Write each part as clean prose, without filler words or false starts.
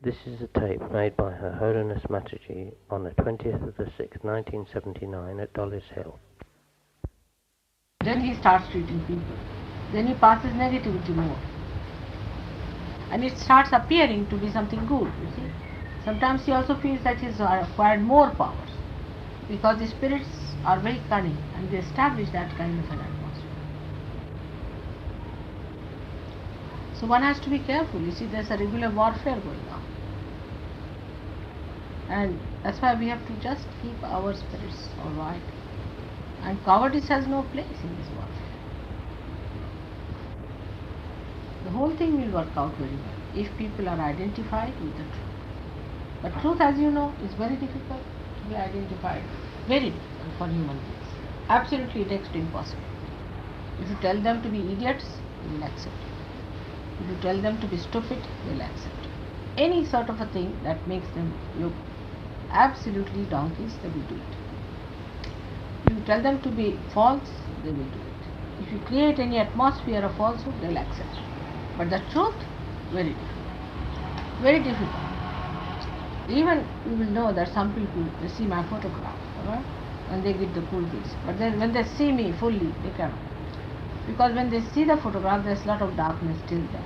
This is a tape made by Her Holiness Mataji on the 20th of the 6th, 1979 at Dollis Hill. Then he starts treating people. Then he passes negativity more. And it starts appearing to be something good, you see. Sometimes he also feels that he's acquired more powers because the spirits are very cunning and they establish that kind of an atmosphere. So one has to be careful. You see, there's a regular warfare going on. And that's why we have to just keep our spirits alright. And cowardice has no place in this warfare. The whole thing will work out very well if people are identified with the truth. But truth, as you know, is very difficult to be identified. Very difficult for human beings. Absolutely next to impossible. If you tell them to be idiots, they will accept it. If you tell them to be stupid, they will accept it. Any sort of a thing that makes them look absolutely donkeys, they will do it. If you tell them to be false, they will do it. If you create any atmosphere of falsehood, they will accept it. But the truth, very difficult. Very difficult. Even you will know that some people, they see my photograph, right? And they get the cool kiss. But then when they see me fully, they cannot. Because when they see the photograph, there's a lot of darkness still there.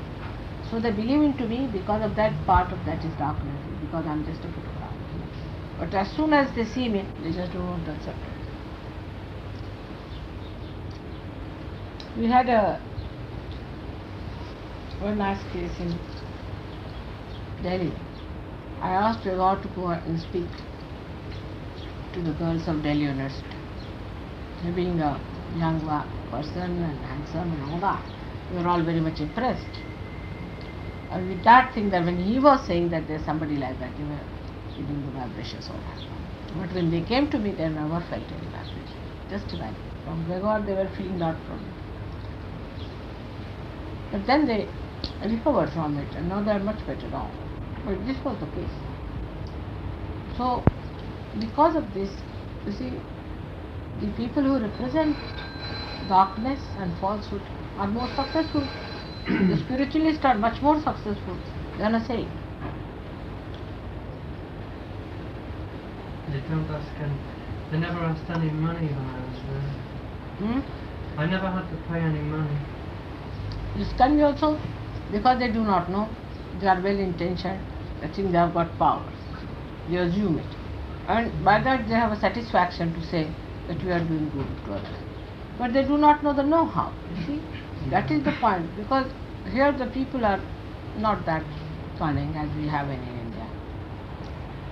So they believe into me because of that part of that is darkness, because I'm just a photograph. But as soon as they see me, they just don't want to accept it. We had one nice case in Delhi. I asked God to go and speak to the girls of Delhi University. Being a young person and handsome and all that, we were all very much impressed. And with that thing that when he was saying that there's somebody like that, they were feeling the vibrations all that. But when they came to me, they never felt any vibration. Just like from Gregor, they were feeling that from me. But then they recovered from it and now they are much better now. But this was the case. So, because of this, you see, the people who represent darkness and falsehood are more successful. The spiritualists are much more successful than a saint. They don't ask they never asked any money when I was there. I never had to pay any money. This can be also because they do not know. They are well intentioned. They think they have got powers. They assume it. And by that they have a satisfaction to say that we are doing good to others. But they do not know the know-how. You see? That is the point. Because here the people are not that cunning as we have in India.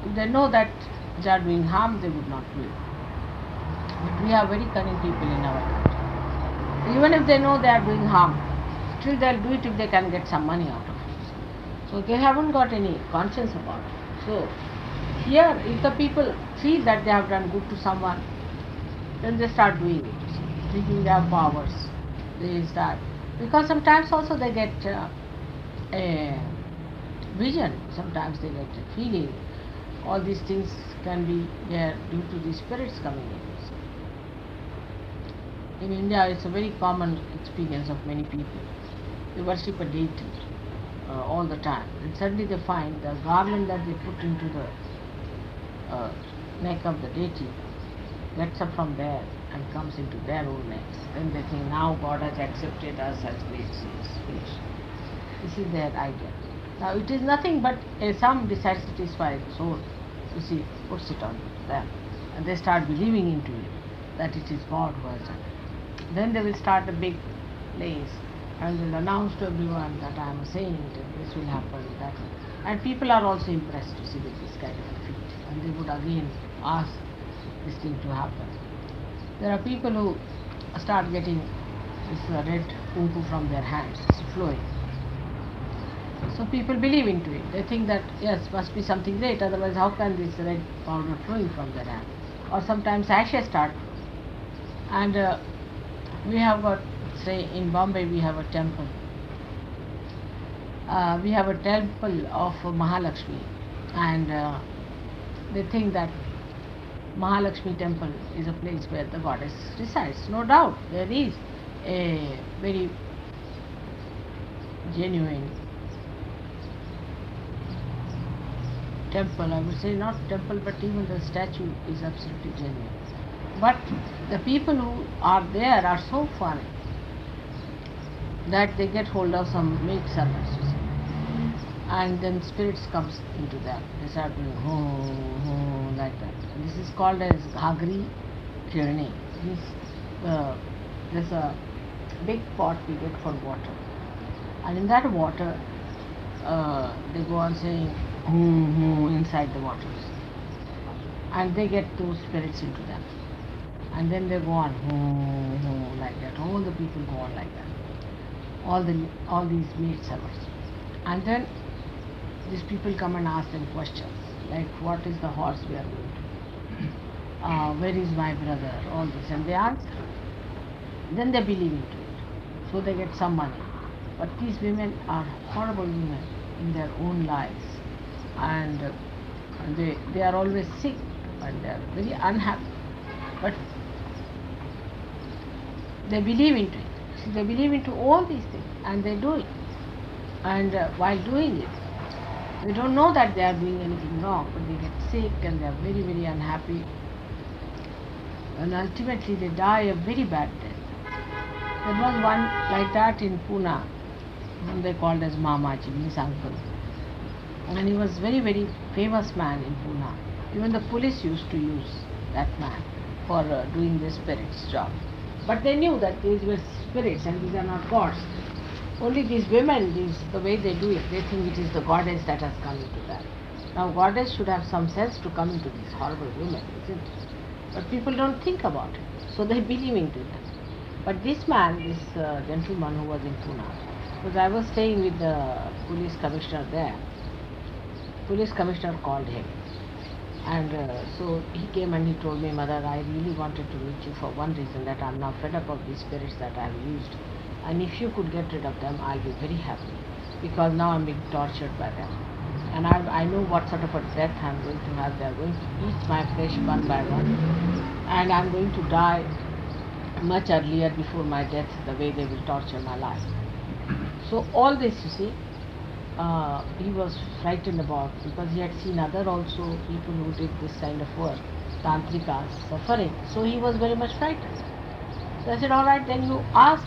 If they know that they are doing harm, they would not do it. But we have very cunning people in our country. Even if they know they are doing harm, still they'll do it if they can get some money out of it. So they haven't got any conscience about it. So here, if the people feel that they have done good to someone, then they start doing it, thinking they have powers. They start, because sometimes also they get a vision, sometimes they get a feeling. All these things can be there due to the spirits coming in. In India, it's a very common experience of many people. They worship a deity all the time, and suddenly they find the garland that they put into the neck of the deity gets up from there and comes into their own necks. Then they think, now God has accepted us as great saints. This is their idea. Now it is nothing but some dissatisfied soul, you see, puts it on them, and they start believing into it, that it is God who has done it. Then they will start a big place and will announce to everyone that I am a saint and this will happen, that will. And people are also impressed to see with this kind of a feat, and they would again ask this thing to happen. There are people who start getting this red kumku from their hands, it's flowing. So people believe into it. They think that yes, must be something great, otherwise how can this red powder flowing from their hand? Or sometimes ashes start flowing. And we have got, say in Bombay we have a temple. We have a temple of Mahalakshmi, and they think that Mahalakshmi temple is a place where the goddess resides. No doubt, there is a very genuine temple, I would say not temple, but even the statue is absolutely genuine. But the people who are there are so funny that they get hold of some maid servants, you see. And then spirits comes into them. They start doing like that. And this is called as Ghagri Kirni. There's a big pot we get for water. And in that water, they go on saying inside the waters. And they get those spirits into them. And then they go on like that. All the people go on like that. All these maid servants. And then these people come and ask them questions like, what is the horse we are going to? Where is my brother? All this, and they answer. Then they believe into it. So they get some money. But these women are horrible women in their own lives, and they are always sick and they are very unhappy. But they believe into it. See, they believe into all these things and they do it. And while doing it, they don't know that they are doing anything wrong, but they get sick and they are very, very unhappy. And ultimately they die a very bad death. There was one like that in Pune, whom they called as Mamaji, means uncle. And he was very, very famous man in Pune. Even the police used to use that man for doing the spirits job. But they knew that these were spirits and these are not gods. Only these women, the way they do it, they think it is the goddess that has come into that. Now goddess should have some sense to come into these horrible women, isn't it? But people don't think about it, so they believe into them. But this man, this gentleman who was in Pune, because I was staying with the police commissioner there, police commissioner called him. And so he came and he told me, Mother, I really wanted to meet you for one reason, that I'm now fed up of these spirits that I've used. And if you could get rid of them, I'll be very happy, because now I'm being tortured by them. And I know what sort of a death I'm going to have. They're going to eat my flesh one by one. And I'm going to die much earlier before my death, the way they will torture my life. So all this, you see, he was frightened about, because he had seen other also people who did this kind of work, tantrikas, suffering. So he was very much frightened. So I said, all right, then you ask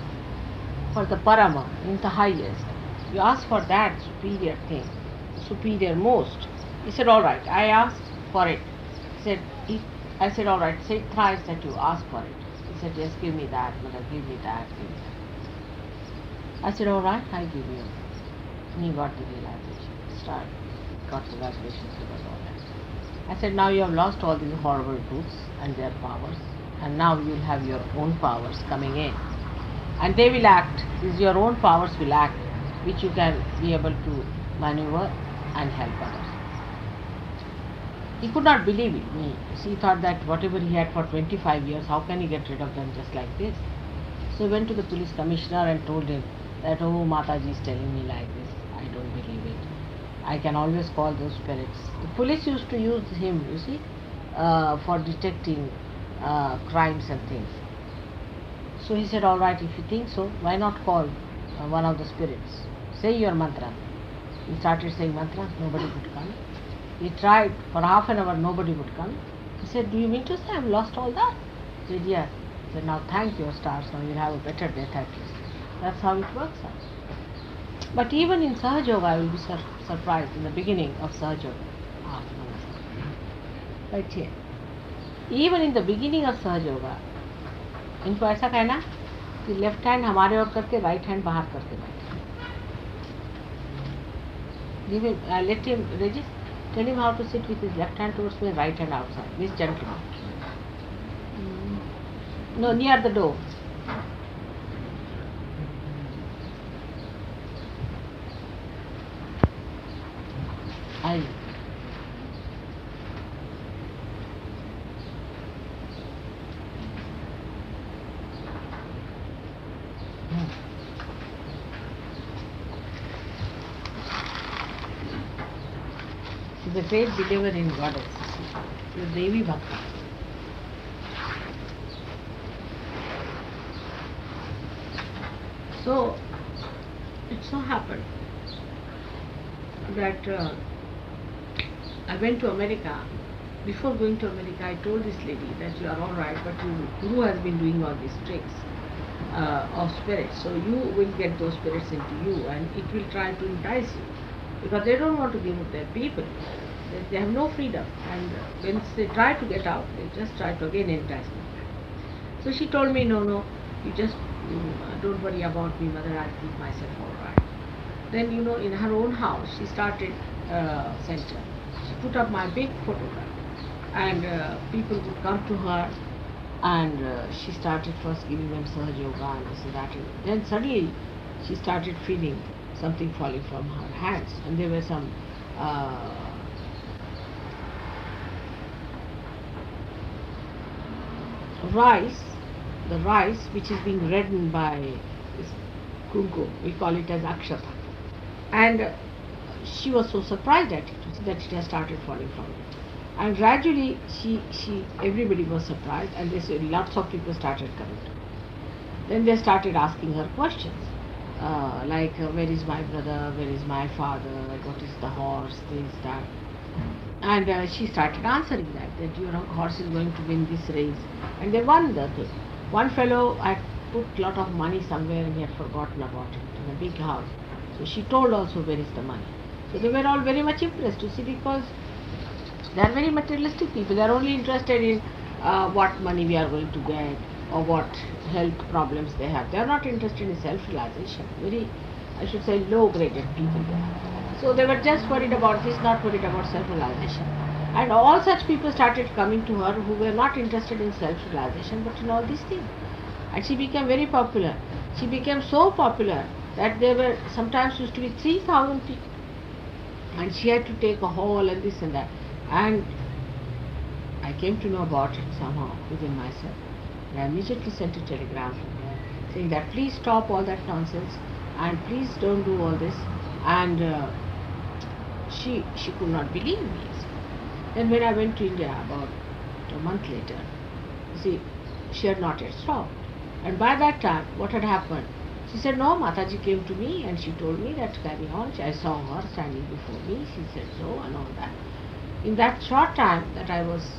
for the parama, means the highest. You ask for that superior thing, superior most. He said, all right, I asked for it. I said, all right, say thrice that you ask for it. He said, yes, give me that, Mother, give me that, give me that. I said, all right, I give you. And he got the realization, got the vibrations about all that. I said, now you have lost all these horrible groups and their powers, and now you'll have your own powers coming in. And they will act, your own powers will act, which you can be able to maneuver and help others. He could not believe it, me. He thought that whatever he had for 25 years, how can he get rid of them just like this? So he went to the police commissioner and told him that, oh, Mataji is telling me like this, I don't believe it. I can always call those spirits. The police used to use him, you see, for detecting crimes and things. So he said, all right, if you think so, why not call one of the spirits? Say your mantra. He started saying mantra, nobody would come. He tried for half an hour, nobody would come. He said, do you mean to say I've lost all that? He said, yes. He said, now thank your stars, now you'll have a better death at least. That's how it works out. But even in Sahaja Yoga, I will be surprised in the beginning of Sahaja Yoga. Right here. Even in the beginning of Sahaja Yoga, इनको ऐसा कहना कि left hand हमारे ओर करके right hand बाहर करके बैठे. Let him, Regis, tell him how to sit with his left hand towards me and right hand outside. This gentleman. No, near the door. I. She's a great believer in goddess. She's a Devi Bhakta. So, it so happened that I went to America. Before going to America, I told this lady that you are all right, but your guru has been doing all these tricks of spirits. So you will get those spirits into you, and it will try to entice you, because they don't want to give up their people. They have no freedom, and when they try to get out, they just try to again entice me. So she told me, no, you just don't worry about me, mother, I'll keep myself all right. Then, in her own house, she started center. She put up my big photograph, and people would come to her, and she started first giving them Sahaja Yoga and this and that. And then suddenly, she started feeling something falling from her hands, and there were some the rice which is being reddened by this kumkum, we call it as akshata. And she was so surprised at it that it has started falling from it. And gradually, everybody was surprised, and lots of people started coming to her. Then they started asking her questions, like, where is my brother, where is my father, what is the horse, this, that. And she started answering that your horse is going to win this race. And they won the thing. One fellow had put a lot of money somewhere and he had forgotten about it in a big house. So she told also where is the money. So they were all very much impressed to see, because they are very materialistic people. They are only interested in what money we are going to get or what health problems they have. They are not interested in self-realization. Very, I should say, low-graded people they are. So they were just worried about this, not worried about self-realization. And all such people started coming to her who were not interested in self-realization but in all these things. And she became very popular. She became so popular that there were sometimes used to be 3,000 people. And she had to take a hall and this and that. And I came to know about it somehow within myself. And I immediately sent a telegram from her saying that please stop all that nonsense and please don't do all this. And she could not believe me. Then when I went to India about a month later, she had not yet stopped. And by that time, what had happened? She said, no, Mataji came to me and she told me that carry on. I saw her standing before me. She said so and all that. In that short time that I was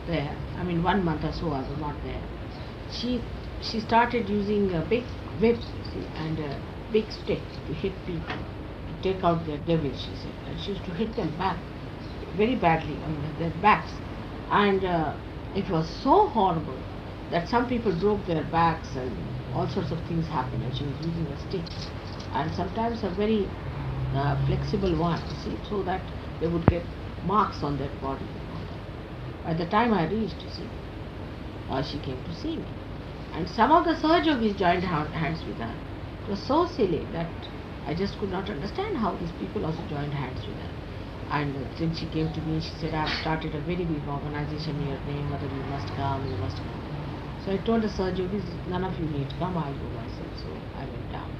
there, 1 month or so I was not there, she started using a big whip, and a big stick to hit people, to take out their devils, she said. And she used to hit them back very badly on their backs. And it was so horrible that some people broke their backs and all sorts of things happened, and she was using a stick. And sometimes a very flexible one, so that they would get marks on their body. By the time I reached, she came to see me. And some of the Sahaja Yogis joined hands with her. It was so silly that I just could not understand how these people also joined hands with her. And then she came to me, she said, I have started a very big organization in your name, Mother, you must come. So I told the Sahaja Yogis, none of you need come, I'll go myself. So I went down.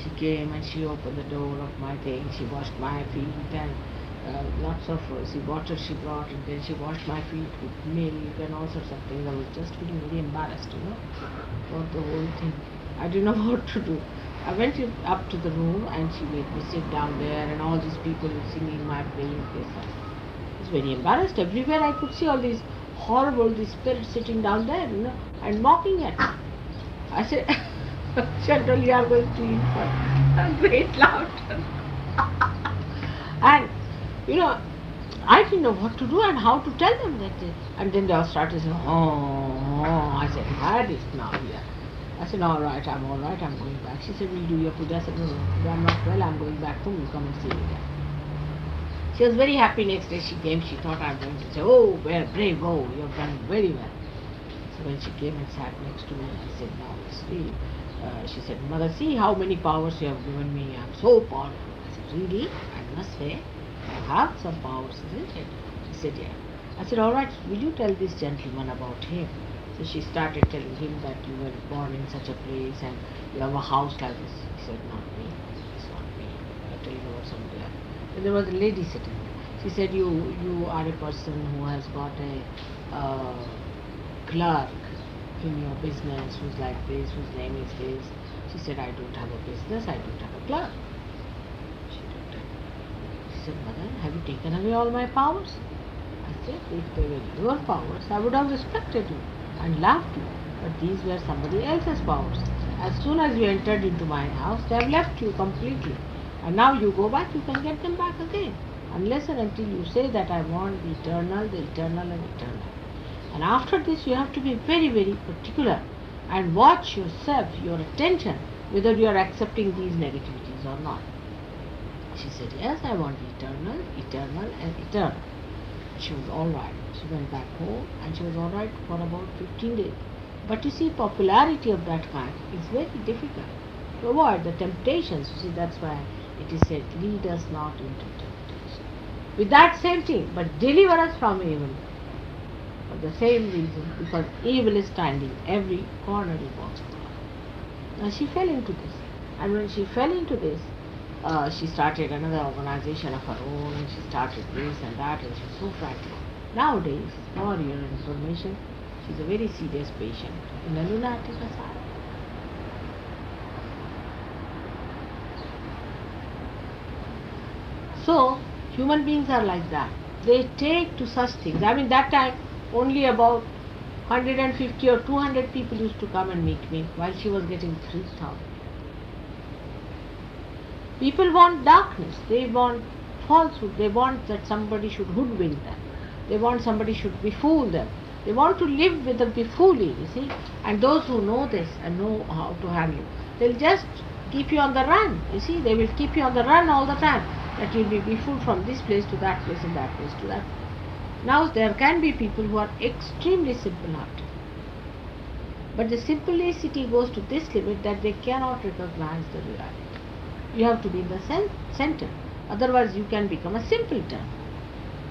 She came and she opened the door of my thing, she washed my feet and lots of water she brought, and then she washed my feet with milk and all sorts of things. I was just feeling very embarrassed, for the whole thing. I didn't know what to do. I went up to the room and she made me sit down there, and all these people were singing my praying place. I was very embarrassed. Everywhere I could see all these spirits sitting down there, and mocking at me. I said, Chantal, you are going to eat for a great laughter. And I didn't know what to do and how to tell them that. And then they all started saying, oh. I said, had it now here. I said, all right, I'm going back. She said, we'll do your puja. I said, no, I'm not well, I'm going back home, you come and see me there. She was very happy. Next day she came, she thought I'm going to say, oh, well, brave, you have done very well. So when she came and sat next to me, I said, now see. She said, Mother, see how many powers you have given me, I'm so powerful. I said, really? I must say, I have some powers, isn't it? She said, yeah. I said, all right, will you tell this gentleman about him? So she started telling him that you were born in such a place and you have a house like this. He said, not me, it's not me. I'll tell you about somebody else. And there was a lady sitting there. She said, you are a person who has got a clerk in your business who's like this, whose name is this. She said, I don't have a business, I don't have a clerk. She said, Mother, have you taken away all my powers? I said, if they were your powers, I would have respected you and loved you. But these were somebody else's powers. As soon as you entered into my house, they have left you completely. And now you go back, you can get them back again. Unless and until you say that I want the eternal and eternal. And after this, you have to be very, very particular and watch yourself, your attention, whether you are accepting these negativities or not. She said, yes, I want eternal and eternal. She was all right. She went back home and she was all right for about 15 days. But you see, popularity of that kind is very difficult to avoid the temptations. You see, that's why it is said, lead us not into temptation. With that same thing, but deliver us from evil. For the same reason, because evil is standing every corner you walk through. Now she fell into this. And when she fell into this, she started another organization of her own, and she started this and that, and she was so frightened. Nowadays, for your information, she is a very serious patient in a lunatic asylum. So, human beings are like that. They take to such things. I mean, that time, only about 150 or 200 people used to come and meet me, while she was getting 3,000. People want darkness, they want falsehood, they want that somebody should hoodwink them, they want somebody should befool them, they want to live with the befooling, you see. And those who know this and know how to handle, they'll just keep you on the run, you see, they will keep you on the run all the time, that you'll be befooled from this place to that place and that place to that place. Now there can be people who are extremely simple-hearted, but the simplicity goes to this limit that they cannot recognize the reality. You have to be in the center, otherwise you can become a simpleton,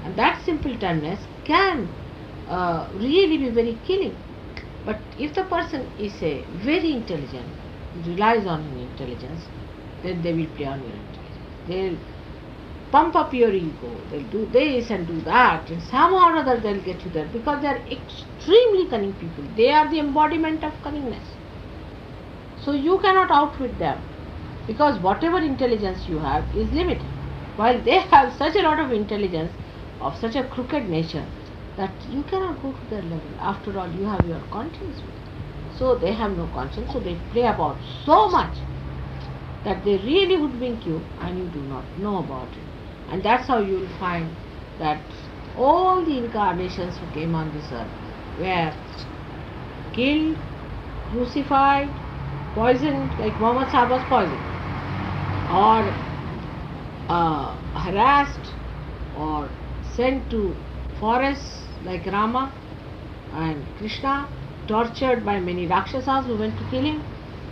and that simpletonness can really be very killing. But if the person is very intelligent, relies on intelligence, then they will play on your intelligence. They'll pump up your ego, they'll do this and do that, and somehow or other they'll get you there, because they are extremely cunning people. They are the embodiment of cunningness. So you cannot outwit them, because whatever intelligence you have is limited, while they have such a lot of intelligence of such a crooked nature that you cannot go to their level. After all, you have your conscience with them. So they have no conscience, so they play about so much that they really hoodwink you and you do not know about it. And that's how you will find that all the incarnations who came on this earth were killed, crucified, poisoned, like Muhammad Sahib was poisoned, or harassed, or sent to forests like Rama and Krishna, tortured by many Rakshasas who went to kill him,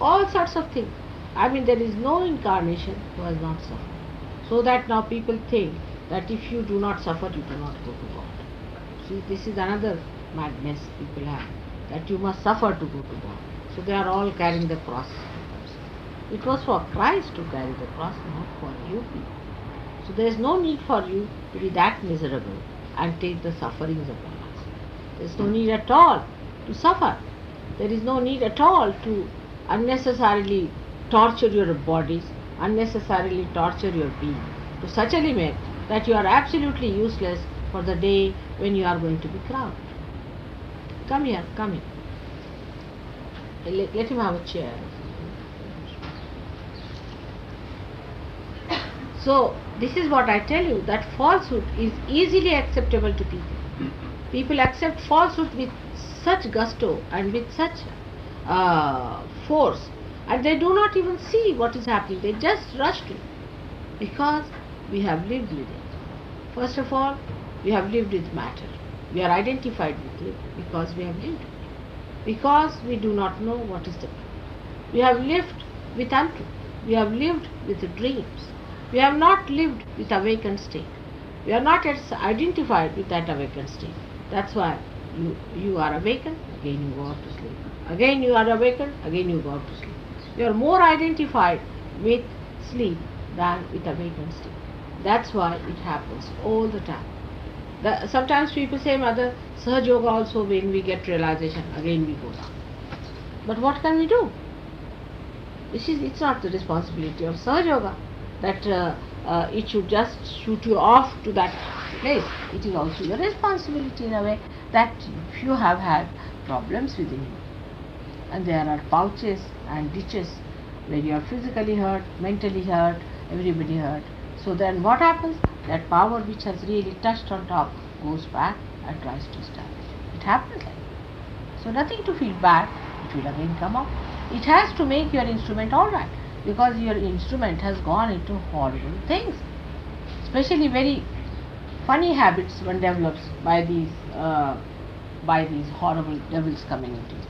all sorts of things. I mean, there is no incarnation who has not suffered. So that now people think that if you do not suffer, you do not go to God. See, this is another madness people have, that you must suffer to go to God. So they are all carrying the cross. It was for Christ to carry the cross, not for you people. So there is no need for you to be that miserable and take the sufferings upon us. There is no need at all to suffer. There is no need at all to unnecessarily torture your bodies, unnecessarily torture your being to such a limit that you are absolutely useless for the day when you are going to be crowned. Come here, come here. Let him have a chair. So, this is what I tell you, that falsehood is easily acceptable to people. People accept falsehood with such gusto and with such force, and they do not even see what is happening. They just rush to it, because we have lived with it. First of all, we have lived with matter. We are identified with it because we have lived with it. Because we do not know what is the truth. We have lived with untruth. We have lived with dreams. We have not lived with awakened state. We are not yet identified with that awakened state. That's why you are awakened, again you go out to sleep. Again you are awakened, again you go out to sleep. You are more identified with sleep than with awakened state. That's why it happens all the time. Sometimes people say, Mother, Sahaja Yoga also, when we get realization, again we go down. But what can we do? It's not the responsibility of Sahaja Yoga that it should just shoot you off to that place. It is also your responsibility in a way that if you have had problems within you, and there are pouches and ditches where you are physically hurt, mentally hurt, everybody hurt. So then what happens? That power which has really touched on top goes back and tries to establish. It happens like that. So nothing to feel bad, it will again come up. It has to make your instrument alright, because your instrument has gone into horrible things. Especially very funny habits one develops by these horrible devils coming into it.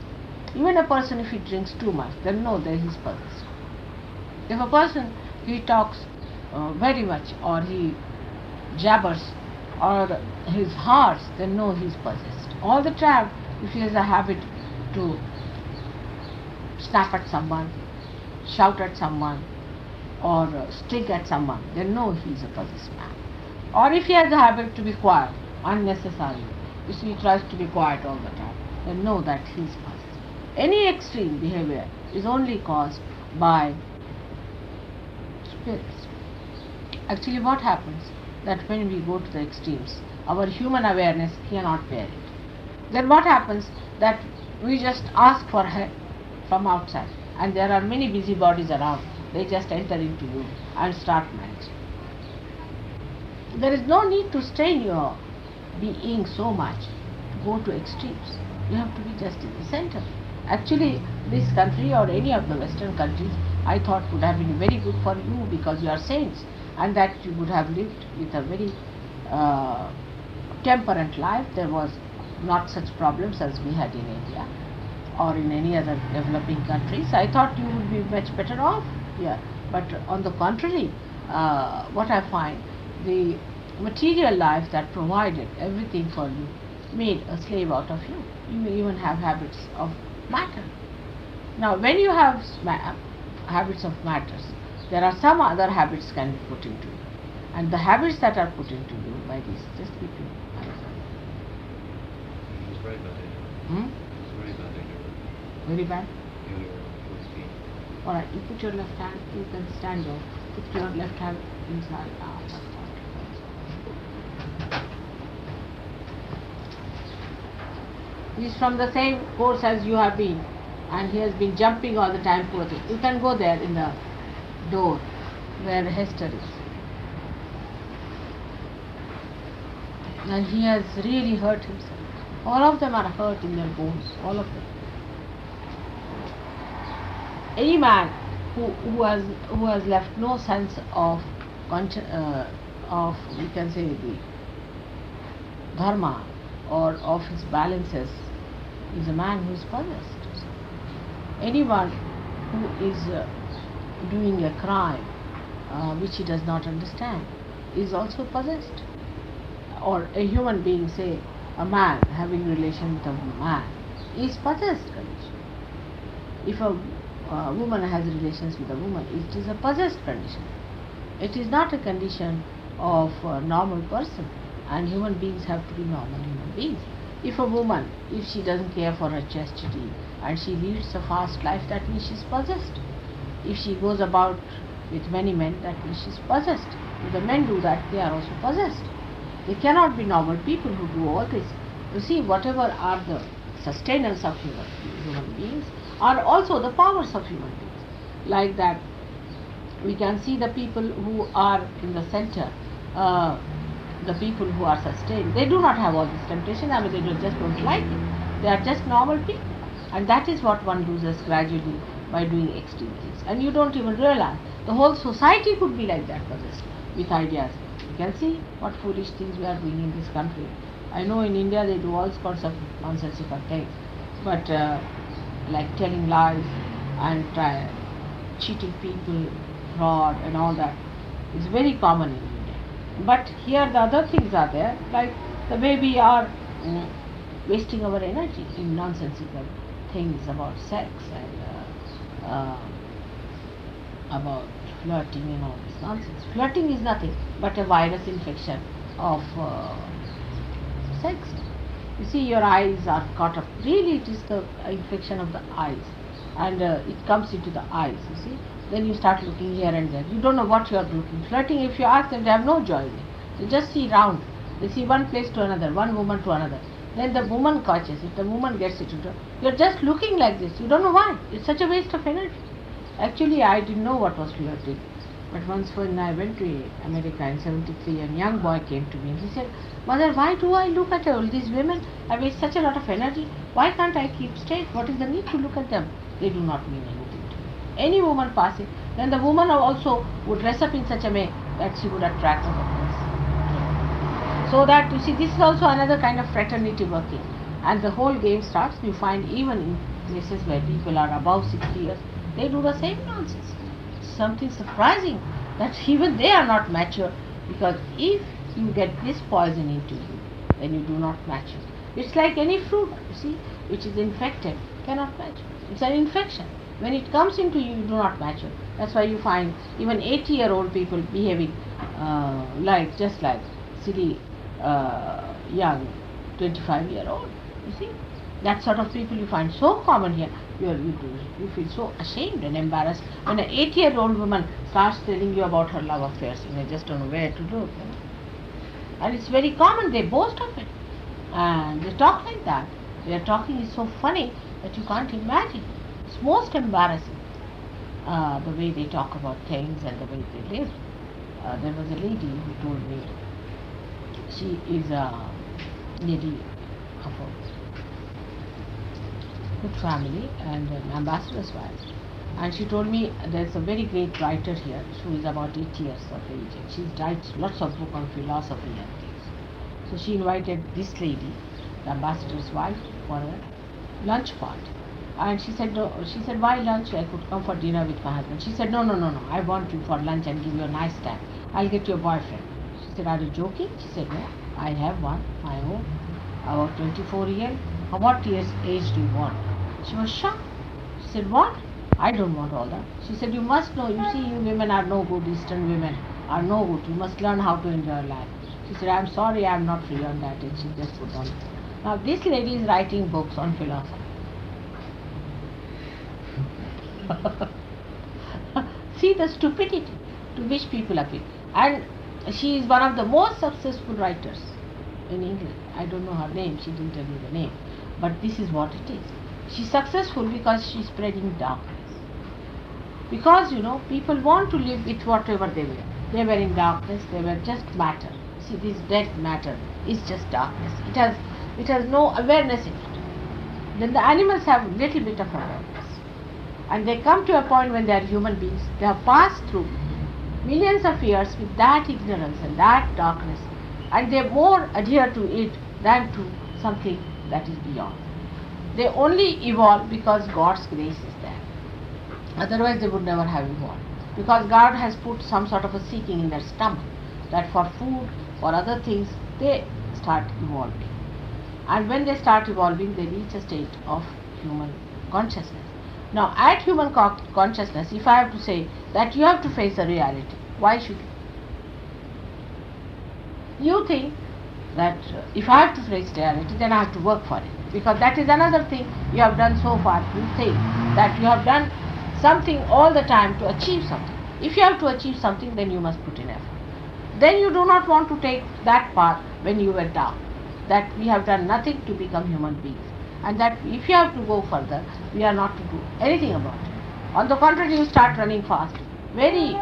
Even a person, if he drinks too much, then know that he is possessed. If a person, he talks very much, or he jabbers, or he is harsh, then know he is possessed. All the time, if he has a habit to snap at someone, shout at someone, or stick at someone, then know he is a possessed man. Or if he has a habit to be quiet unnecessarily, if he tries to be quiet all the time, then know that he is possessed. Any extreme behavior is only caused by spirits. Actually, what happens that when we go to the extremes, our human awareness cannot bear it. Then what happens that we just ask for help from outside, and there are many busybodies around. They just enter into you and start managing. There is no need to strain your being so much to go to extremes. You have to be just in the center. Actually, this country or any of the Western countries, I thought would have been very good for you, because you are saints, and that you would have lived with a very temperate life. There was not such problems as we had in India or in any other developing countries. I thought you would be much better off here. But on the contrary, what I find, the material life that provided everything for you made a slave out of you. You may even have habits of matter. Now, when you have habits of matters, there are some other habits can be put into you, and the habits that are put into you by these, just keep you. It's very bad. It's very bad. Very bad. Full speed. All right, you put your left hand. You can stand up. Put your left hand inside. He is from the same course as you have been, and he has been jumping all the time for it. You can go there in the door where Hester is. And he has really hurt himself. All of them are hurt in their bones, all of them. Any man who has left no sense of we can say the dharma or of his balances is a man who is possessed. Anyone who is doing a crime which he does not understand is also possessed. Or a human being, say a man having relation with a man, is possessed condition. If a woman has relations with a woman, it is a possessed condition. It is not a condition of a normal person, and human beings have to be normal human beings. If a woman, if she doesn't care for her chastity and she leads a fast life, that means she is possessed. If she goes about with many men, that means she is possessed. If the men do that, they are also possessed. They cannot be normal people who do all this. You see, whatever are the sustenance of human beings are also the powers of human beings. Like that, we can see the people who are in the center, the people who are sustained. They do not have all this temptation. I mean, they just don't like it. They are just normal people. And that is what one loses gradually by doing extreme things. And you don't even realize. The whole society could be like that, possessed with ideas. You can see what foolish things we are doing in this country. I know in India they do all sorts of nonsensical things, but like telling lies and cheating people, fraud and all that is very common in India. But here the other things are there, like the way we are wasting our energy in nonsensical things about sex and about flirting and all this nonsense. Flirting is nothing but a virus infection of sex. You see, your eyes are caught up. Really, it is the infection of the eyes, and it comes into the eyes. You see, then you start looking here and there. You don't know what you are looking. Flirting, if you ask them, they have no joy in it. They just see round. They see one place to another, one woman to another. Then the woman catches it, the woman gets it. You're just looking like this. You don't know why. It's such a waste of energy. Actually, I didn't know what was flirting. But once when I went to America in 73, a young boy came to me and he said, "Mother, why do I look at all these women? I waste such a lot of energy. Why can't I keep straight? What is the need to look at them? They do not mean anything to me." Any woman passing, then the woman also would dress up in such a way that she would attract other girls. So that, you see, this is also another kind of fraternity working. And the whole game starts. You find even in places where people are above 60 years, they do the same nonsense. Something surprising that even they are not mature, because if you get this poison into you, then you do not mature. It's like any fruit, you see, which is infected, cannot mature. It's an infection. When it comes into you, you do not mature. That's why you find even 80-year-old people behaving just like silly young 25-year-old. You see, that sort of people you find so common here. You feel so ashamed and embarrassed when an 80-year-old woman starts telling you about her love affairs. You just don't know where to look. And it's very common. They boast of it, and they talk like that. Their talking is so funny that you can't imagine. It's most embarrassing, the way they talk about things and the way they live. There was a lady who told me, she is a lady of a good family and an ambassador's wife, and she told me there's a very great writer here who is about 80 years of age, and she writes lots of books on philosophy and things. So she invited this lady, the ambassador's wife, for a lunch party. And she said, no, she said, "Why lunch? I could come for dinner with my husband." She said, no, I want you for lunch and give you a nice time. I'll get you a boyfriend." She said, "Are you joking?" She said, "No, I have one, my own, about 24 years. What age do you want?" She was shocked. She said, "What? I don't want all that." She said, "You must know, you see, you women are no good, Eastern women are no good. You must learn how to enjoy life." She said, "I'm sorry, I'm not free on that," and she just put on. Now this lady is writing books on philosophy. See the stupidity to which people appeal. And she is one of the most successful writers in England. I don't know her name, she didn't tell me the name. But this is what it is. She's successful because she's spreading darkness. Because, people want to live with whatever they were. They were in darkness, they were just matter. See, this dead matter is just darkness. It has no awareness in it. Then the animals have a little bit of awareness. And they come to a point when they are human beings. They have passed through millions of years with that ignorance and that darkness. And they more adhere to it than to something that is beyond. They only evolve because God's grace is there. Otherwise they would never have evolved. Because God has put some sort of a seeking in their stomach, that for food, for other things, they start evolving. And when they start evolving, they reach a state of human consciousness. Now, at human consciousness, if I have to say that you have to face a reality, why should you? You think that if I have to face reality, then I have to work for it. Because that is another thing you have done so far. You think that you have done something all the time to achieve something. If you have to achieve something, then you must put in effort. Then you do not want to take that path when you were down. That we have done nothing to become human beings. And that if you have to go further, we are not to do anything about it. On the contrary, you start running fast, very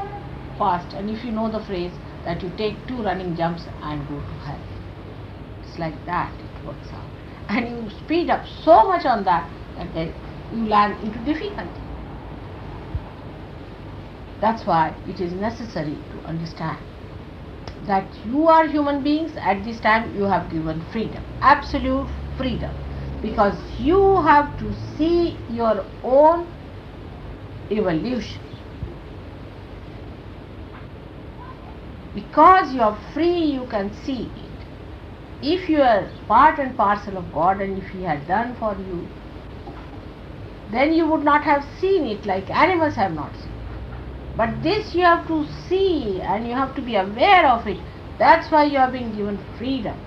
fast. And if you know the phrase that you take 2 running jumps and go to hell. It's like that it works out. And you speed up so much on that then you land into difficulty. That's why it is necessary to understand that you are human beings. At this time you have given freedom, absolute freedom. Because you have to see your own evolution. Because you are free, you can see it. If you are part and parcel of God, and if He had done for you, then you would not have seen it like animals have not seen it. But this you have to see, and you have to be aware of it. That's why you are being given freedom.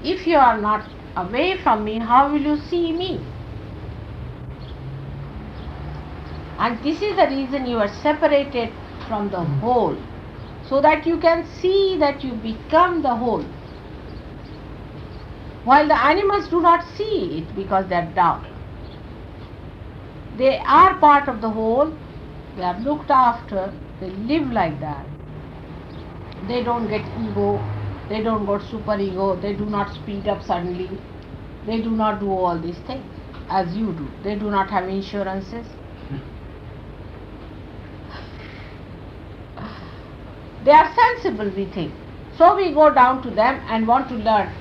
If you are not away from me, how will you see me? And this is the reason you are separated from the whole, so that you can see that you become the whole. While the animals do not see it because they are down. They are part of the whole, they are looked after, they live like that. They don't get ego, they don't get super ego, they do not speed up suddenly, they do not do all these things as you do. They do not have insurances. They are sensible, we think. So we go down to them and want to learn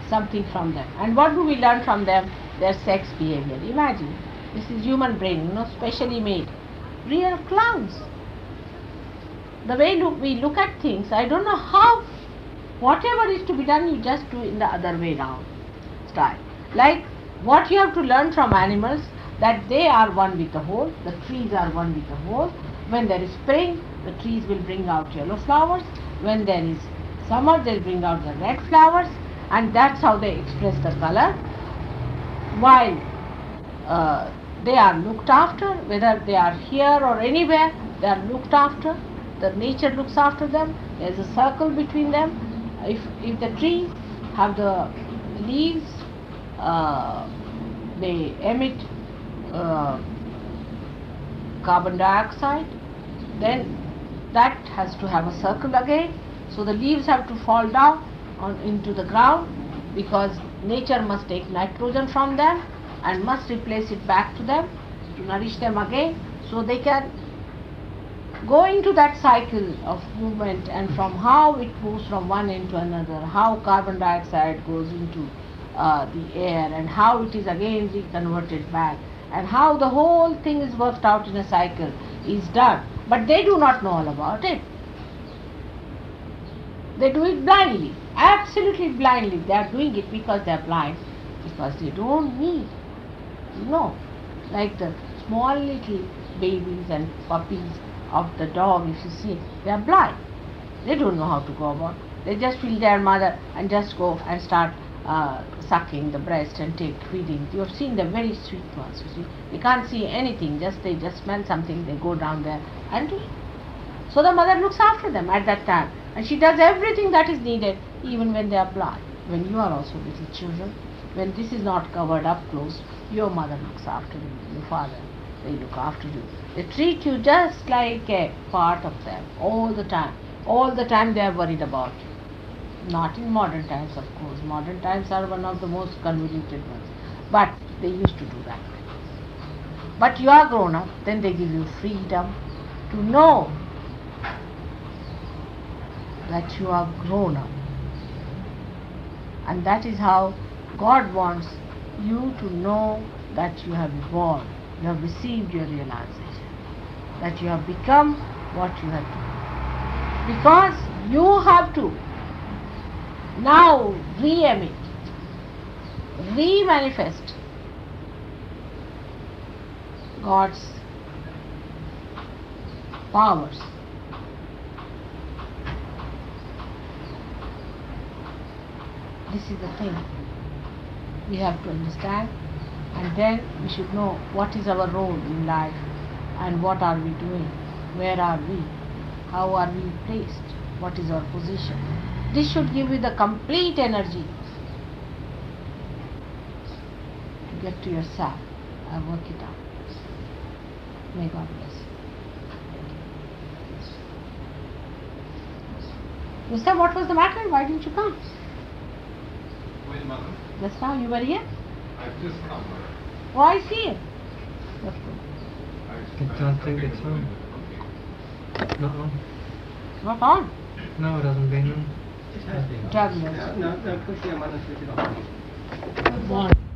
something from them. And what do we learn from them? Their sex behavior. Imagine, this is human brain, specially made. Real clowns. The way we look at things, I don't know how, whatever is to be done, you just do in the other way round style. Like what you have to learn from animals, that they are one with the whole, the trees are one with the whole. When there is spring, the trees will bring out yellow flowers. When there is summer, they'll bring out the red flowers, and that's how they express the color. While they are looked after, whether they are here or anywhere, they are looked after. The nature looks after them. There is a circle between them. If the trees have the leaves, they emit carbon dioxide, then that has to have a circle again. So the leaves have to fall down into the ground, because nature must take nitrogen from them and must replace it back to them to nourish them again, so they can go into that cycle of movement. And from how it moves from one end to another, how carbon dioxide goes into the air, and how it is again reconverted back, and how the whole thing is worked out in a cycle is done. But they do not know all about it. They do it blindly, absolutely blindly. They are doing it because they are blind, because they don't need, like the small little babies and puppies of the dog, if you see, they are blind. They don't know how to go about. They just feel their mother and just go and start sucking the breast and take feeding. You have seen the very sweet ones, you see. They can't see anything, they just smell something, they go down there and do it. So the mother looks after them at that time, and she does everything that is needed, even when they are blind. When you are also little children, when this is not covered up close, your mother looks after you, your father, they look after you. They treat you just like a part of them all the time. All the time they are worried about you. Not in modern times, of course. Modern times are one of the most convoluted ones. But they used to do that. But you are grown up, then they give you freedom to know that you are grown up. And that is how God wants you to know that you have evolved, you have received your realization, that you have become what you have to be. Because you have to now re-emit, re-manifest God's powers. This is the thing we have to understand, and then we should know what is our role in life, and what are we doing, where are we, how are we placed, what is our position. This should give you the complete energy to get to yourself and work it out. May God bless you. Mister, what was the matter? Why didn't you come? With mother? Just now you were here? I've just come. Oh, I see it. That's good. I don't think it's on. Not on. Not on? No, it hasn't been on. Drug. No, push your mother to the Good morning.